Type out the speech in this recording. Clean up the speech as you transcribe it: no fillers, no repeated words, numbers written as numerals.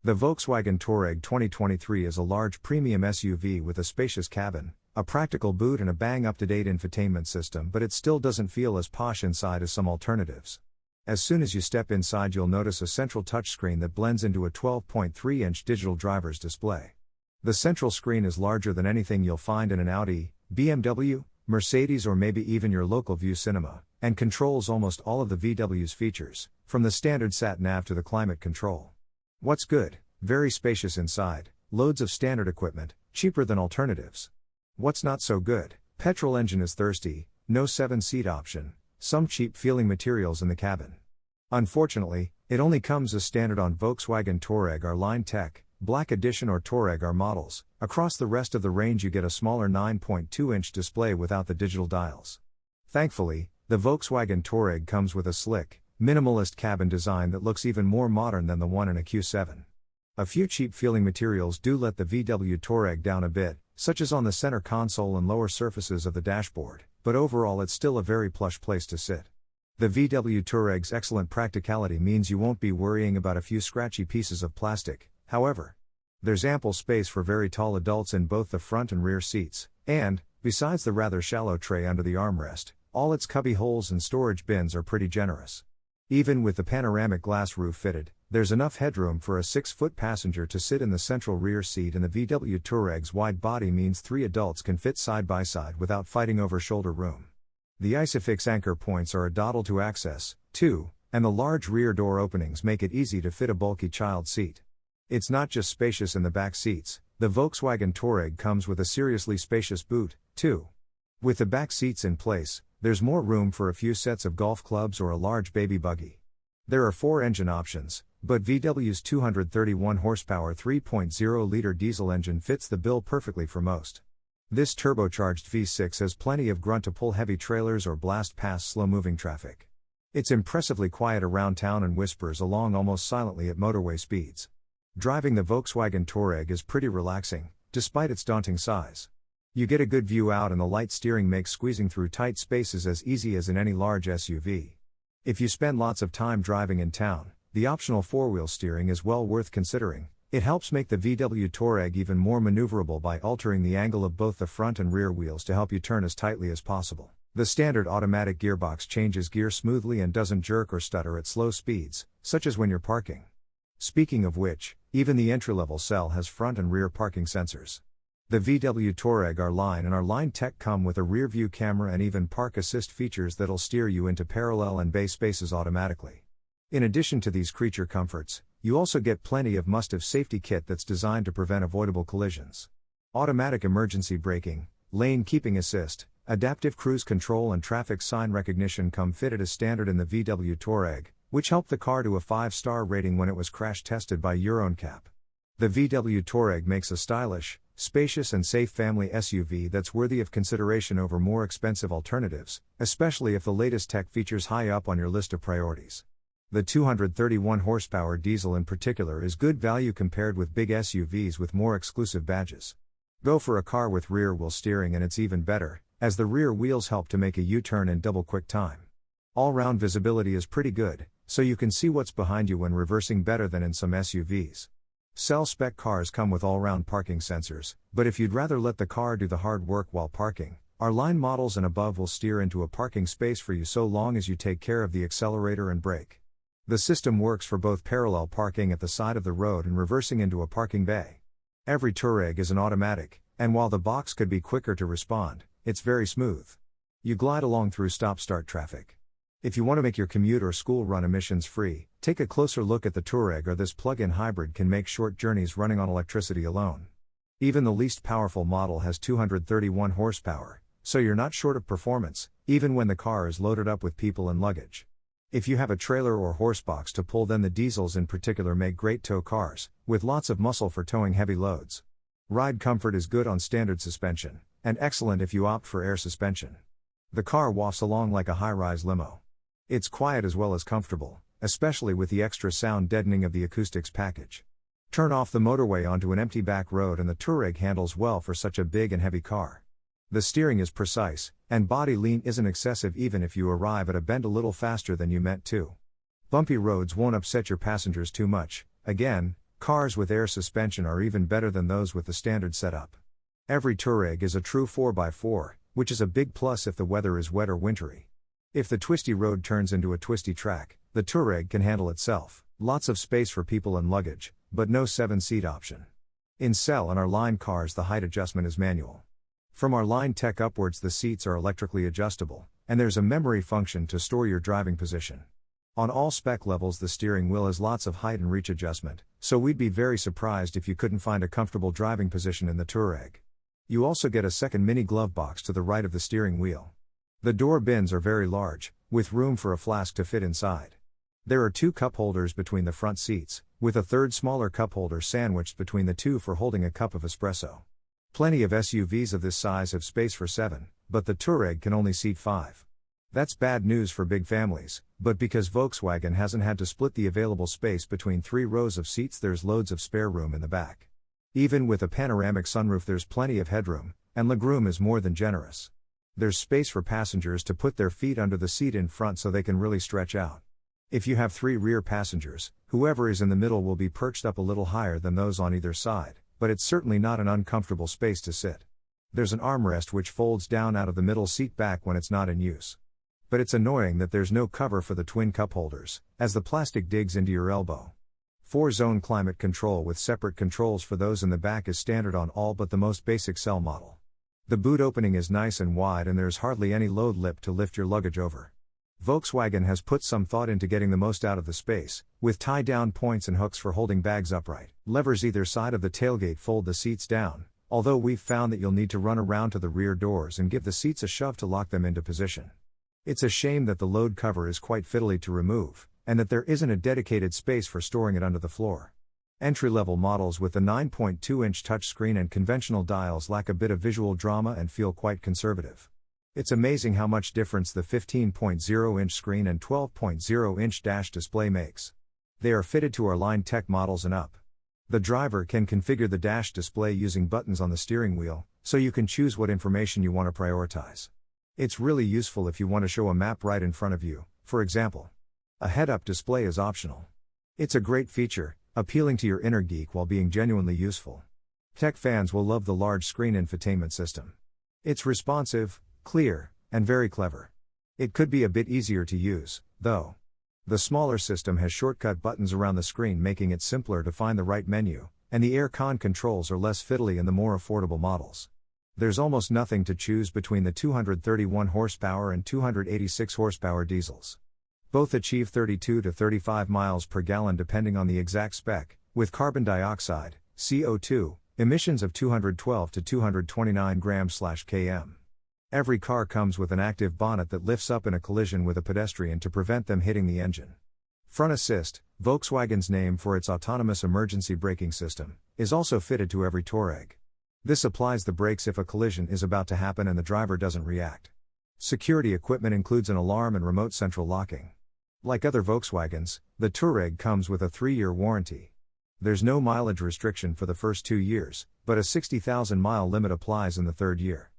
The Volkswagen Touareg 2023 is a large premium SUV with a spacious cabin, a practical boot and a bang-up-to-date infotainment system, but it still doesn't feel as posh inside as some alternatives. As soon as you step inside, you'll notice a central touchscreen that blends into a 12.3-inch digital driver's display. The central screen is larger than anything you'll find in an Audi, BMW, Mercedes, or maybe even your local View Cinema, and controls almost all of the VW's features, from the standard sat-nav to the climate control. What's good? Very spacious inside, loads of standard equipment, cheaper than alternatives. What's not so good? Petrol engine is thirsty, no 7-seat option, some cheap-feeling materials in the cabin. Unfortunately, it only comes as standard on Volkswagen Touareg R Line Tech, Black Edition or Touareg R models. Across the rest of the range you get a smaller 9.2-inch display without the digital dials. Thankfully, the Volkswagen Touareg comes with a slick, minimalist cabin design that looks even more modern than the one in a Q7. A few cheap-feeling materials do let the VW Touareg down a bit, such as on the center console and lower surfaces of the dashboard, but overall it's still a very plush place to sit. The VW Touareg's excellent practicality means you won't be worrying about a few scratchy pieces of plastic, however. There's ample space for very tall adults in both the front and rear seats, and, besides the rather shallow tray under the armrest, all its cubby holes and storage bins are pretty generous. Even with the panoramic glass roof fitted, there's enough headroom for a 6-foot passenger to sit in the central rear seat, and the VW Touareg's wide body means 3 adults can fit side by side without fighting over shoulder room. The ISOFIX anchor points are a dawdle to access, too, and the large rear door openings make it easy to fit a bulky child seat. It's not just spacious in the back seats, the Volkswagen Touareg comes with a seriously spacious boot, too. With the back seats in place, there's more room for a few sets of golf clubs or a large baby buggy. There are 4 engine options, but VW's 231 horsepower 3.0-liter diesel engine fits the bill perfectly for most. This turbocharged V6 has plenty of grunt to pull heavy trailers or blast past slow-moving traffic. It's impressively quiet around town and whispers along almost silently at motorway speeds. Driving the Volkswagen Touareg is pretty relaxing, despite its daunting size. You get a good view out, and the light steering makes squeezing through tight spaces as easy as in any large SUV. If you spend lots of time driving in town, the optional 4-wheel steering is well worth considering. It helps make the VW Touareg even more maneuverable by altering the angle of both the front and rear wheels to help you turn as tightly as possible. The standard automatic gearbox changes gear smoothly and doesn't jerk or stutter at slow speeds, such as when you're parking. Speaking of which, even the entry-level cell has front and rear parking sensors. The VW Touareg R Line and R Line Tech come with a rear-view camera and even park assist features that'll steer you into parallel and bay spaces automatically. In addition to these creature comforts, you also get plenty of must-have safety kit that's designed to prevent avoidable collisions. Automatic emergency braking, lane keeping assist, adaptive cruise control and traffic sign recognition come fitted as standard in the VW Touareg, which helped the car to a 5-star rating when it was crash tested by Euro NCAP. The VW Touareg makes a stylish, spacious and safe family SUV that's worthy of consideration over more expensive alternatives, especially if the latest tech features high up on your list of priorities. The 231 horsepower diesel in particular is good value compared with big SUVs with more exclusive badges. Go for a car with rear-wheel steering and it's even better, as the rear wheels help to make a U-turn in double quick time. All-round visibility is pretty good, so you can see what's behind you when reversing better than in some SUVs. Cell-spec cars come with all-round parking sensors, but if you'd rather let the car do the hard work while parking, our line models and above will steer into a parking space for you so long as you take care of the accelerator and brake. The system works for both parallel parking at the side of the road and reversing into a parking bay. Every Touareg is an automatic, and while the box could be quicker to respond, it's very smooth. You glide along through stop-start traffic. If you want to make your commute or school run emissions-free, take a closer look at the Touareg, or this plug-in hybrid can make short journeys running on electricity alone. Even the least powerful model has 231 horsepower, so you're not short of performance, even when the car is loaded up with people and luggage. If you have a trailer or horsebox to pull, then the diesels in particular make great tow cars, with lots of muscle for towing heavy loads. Ride comfort is good on standard suspension, and excellent if you opt for air suspension. The car wafts along like a high-rise limo. It's quiet as well as comfortable, especially with the extra sound deadening of the acoustics package. Turn off the motorway onto an empty back road and the Touareg handles well for such a big and heavy car. The steering is precise, and body lean isn't excessive even if you arrive at a bend a little faster than you meant to. Bumpy roads won't upset your passengers too much. Again, Cars with air suspension are even better than those with the standard setup. Every touareg is a true 4x4, which is a big plus if the weather is wet or wintry. If the twisty road turns into a twisty track, the touareg can handle itself. Lots of space for people and luggage, but no 7-seat option. In Cell and our line cars the height adjustment is manual. From our line tech upwards the seats are electrically adjustable, and there's a memory function to store your driving position. On all spec levels the steering wheel has lots of height and reach adjustment, so we'd be very surprised if you couldn't find a comfortable driving position in the touareg. You also get a second mini glove box to the right of the steering wheel. The door bins are very large, with room for a flask to fit inside. There are 2 cup holders between the front seats, with a third smaller cup holder sandwiched between the two for holding a cup of espresso. Plenty of SUVs of this size have space for 7, but the touareg can only seat 5. That's bad news for big families, but because Volkswagen hasn't had to split the available space between 3 rows of seats there's loads of spare room in the back. Even with a panoramic sunroof there's plenty of headroom, and legroom is more than generous. There's space for passengers to put their feet under the seat in front so they can really stretch out. If you have 3 rear passengers, whoever is in the middle will be perched up a little higher than those on either side, but it's certainly not an uncomfortable space to sit. There's an armrest which folds down out of the middle seat back when it's not in use. But it's annoying that there's no cover for the twin cup holders, as the plastic digs into your elbow. 4-zone climate control with separate controls for those in the back is standard on all but the most basic Cell model. The boot opening is nice and wide and there's hardly any load lip to lift your luggage over. Volkswagen has put some thought into getting the most out of the space, with tie-down points and hooks for holding bags upright. Levers either side of the tailgate fold the seats down, although we've found that you'll need to run around to the rear doors and give the seats a shove to lock them into position. It's a shame that the load cover is quite fiddly to remove, and that there isn't a dedicated space for storing it under the floor. Entry-level models with the 9.2-inch touchscreen and conventional dials lack a bit of visual drama and feel quite conservative. It's amazing how much difference the 15.0-inch screen and 12.0-inch dash display makes. They are fitted to our line tech models and up. The driver can configure the dash display using buttons on the steering wheel, so you can choose what information you want to prioritize. It's really useful if you want to show a map right in front of you, for example. A head-up display is optional. It's a great feature, appealing to your inner geek while being genuinely useful. Tech fans will love the large screen infotainment system. It's responsive, clear, and very clever. It could be a bit easier to use, though. The smaller system has shortcut buttons around the screen making it simpler to find the right menu, and the air-con controls are less fiddly in the more affordable models. There's almost nothing to choose between the 231 horsepower and 286 horsepower diesels. Both achieve 32 to 35 miles per gallon depending on the exact spec, with carbon dioxide, CO2, emissions of 212 to 229 grams/km. Every car comes with an active bonnet that lifts up in a collision with a pedestrian to prevent them hitting the engine. Front assist, Volkswagen's name for its autonomous emergency braking system, is also fitted to every touareg. This applies the brakes if a collision is about to happen and the driver doesn't react. Security equipment includes an alarm and remote central locking. Like other Volkswagens, the touareg comes with a 3-year warranty. There's no mileage restriction for the first 2 years, but a 60,000-mile limit applies in the 3rd year.